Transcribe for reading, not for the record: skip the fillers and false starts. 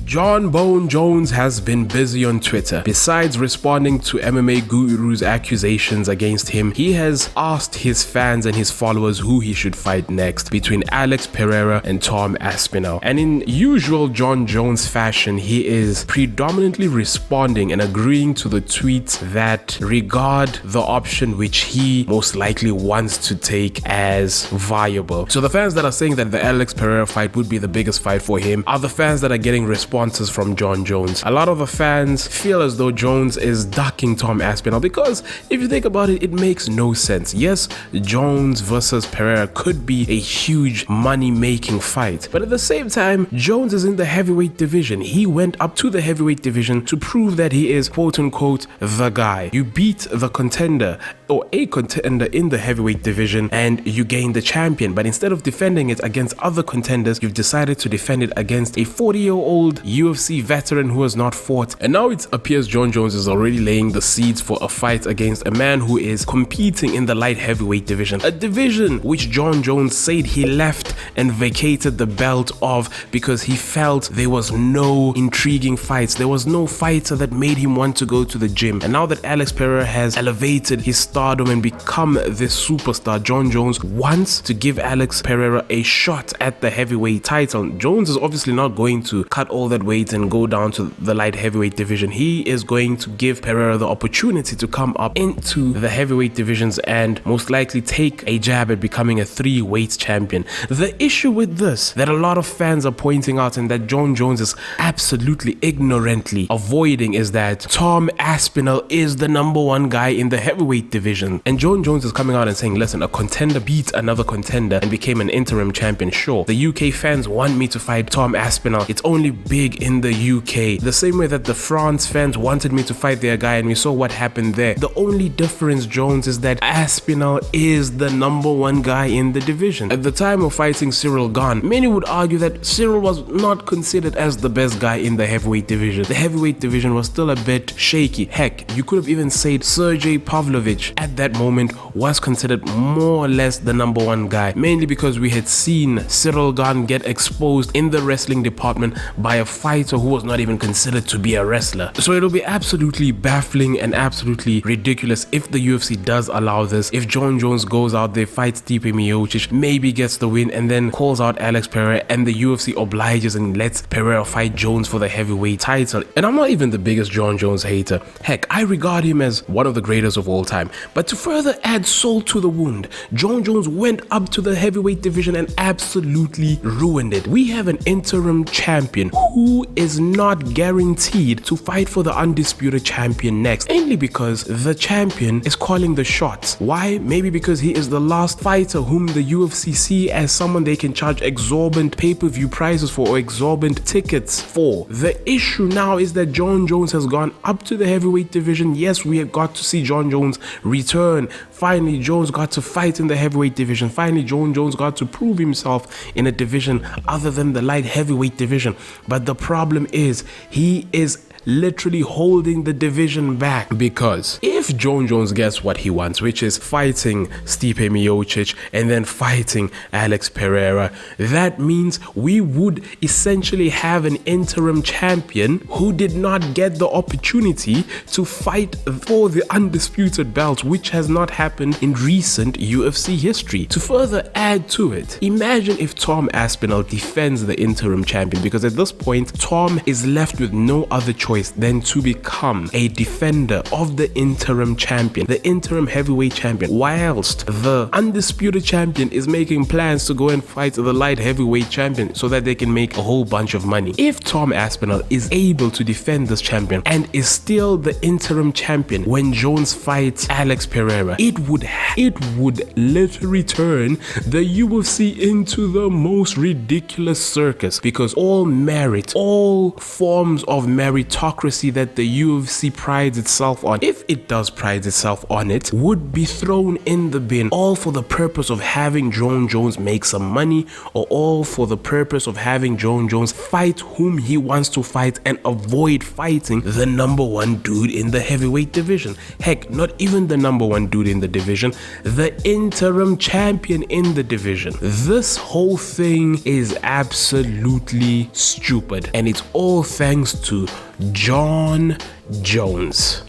Jon Bone Jones has been busy on Twitter. Besides responding to MMA Guru's accusations against him, he has asked his fans and his followers who he should fight next between Alex Pereira and Tom Aspinall. And in usual Jon Jones fashion, he is predominantly responding and agreeing to the tweets that regard the option which he most likely wants to take as viable. So the fans that are saying that the Alex Pereira fight would be the biggest fight for him are the fans that are getting responses from Jon Jones. A lot of the fans feel as though Jones is ducking Tom Aspinall because if you think about it, it makes no sense. Yes, Jones versus Pereira could be a huge money-making fight, but at the same time, Jones is in the heavyweight division. He went up to the heavyweight division to prove that he is quote-unquote the guy. You beat the contender or a contender in the heavyweight division and you gain the champion, but instead of defending it against other contenders, you've decided to defend it against a 40-year-old UFC veteran who has not fought. And now it appears Jon Jones is already laying the seeds for a fight against a man who is competing in the light heavyweight division, a division which Jon Jones said he left and vacated the belt of because he felt there was no intriguing fights, there was no fighter that made him want to go to the gym. And now that Alex Pereira has elevated his stardom and become this superstar, Jon Jones wants to give Alex Pereira a shot at the heavyweight title. Jones is obviously not going to cut all that weight and go down to the light heavyweight division. He is going to give Pereira the opportunity to come up into the heavyweight divisions and most likely take a jab at becoming a 3-weight champion. The issue with this that a lot of fans are pointing out and that Jon Jones is absolutely ignorantly avoiding is that Tom Aspinall is the #1 guy in the heavyweight division. And Jon Jones is coming out and saying, listen, a contender beat another contender and became an interim champion. Sure, the UK fans want me to fight Tom Aspinall. It's only big in the UK. The same way that the France fans wanted me to fight their guy and we saw what happened there. The only difference, Jones, is that Aspinall is the #1 guy in the division. At the time of fighting Cyril Gane, many would argue that Cyril was not considered as the best guy in the heavyweight division. The heavyweight division was still a bit shaky. Heck, you could have even said Sergey Pavlovich at that moment was considered more or less the #1 guy, mainly because we had seen Cyril Gane get exposed in the wrestling department by a fighter who was not even considered to be a wrestler. So it'll be absolutely baffling and absolutely ridiculous if the UFC does allow this. If Jon Jones goes out there, fights Stipe Miocic, maybe gets the win and then calls out Alex Pereira and the UFC obliges and lets Pereira fight Jones for the heavyweight title. And I'm not even the biggest Jon Jones hater. Heck, I regard him as one of the greatest of all time. But to further add salt to the wound, Jon Jones went up to the heavyweight division and absolutely ruined it. We have an interim champion who is not guaranteed to fight for the undisputed champion next, mainly because the champion is calling the shots. Why? Maybe because he is the last fighter whom the UFC see as someone they can charge exorbitant pay-per-view prices for or exorbitant tickets for. The issue now is that Jon Jones has gone up to the heavyweight division. Yes, we have got to see Jon Jones return. Finally, Jones got to fight in the heavyweight division. Finally, Jon Jones got to prove himself in a division other than the light heavyweight division. But the problem is he is literally holding the division back, because if Jon Jones gets what he wants, which is fighting Stipe Miocic and then fighting Alex Pereira, that means we would essentially have an interim champion who did not get the opportunity to fight for the undisputed belt, which has not happened in recent UFC history. To further add to it, imagine if Tom Aspinall defends the interim champion, because at this point Tom is left with no other choice than to become a defender of the interim champion, the interim heavyweight champion, whilst the undisputed champion is making plans to go and fight the light heavyweight champion so that they can make a whole bunch of money. If Tom Aspinall is able to defend this champion and is still the interim champion when Jones fights Alex Pereira, it would literally turn the UFC into the most ridiculous circus, because all merit, all forms of meritocracy meritocracy that the UFC prides itself on, if it does pride itself on it, would be thrown in the bin, all for the purpose of having Jon Jones make some money, or all for the purpose of having Jon Jones fight whom he wants to fight and avoid fighting the number one dude in the heavyweight division. Heck, not even the number one dude in the division, the interim champion in the division. This whole thing is absolutely stupid, and it's all thanks to Jon Jones.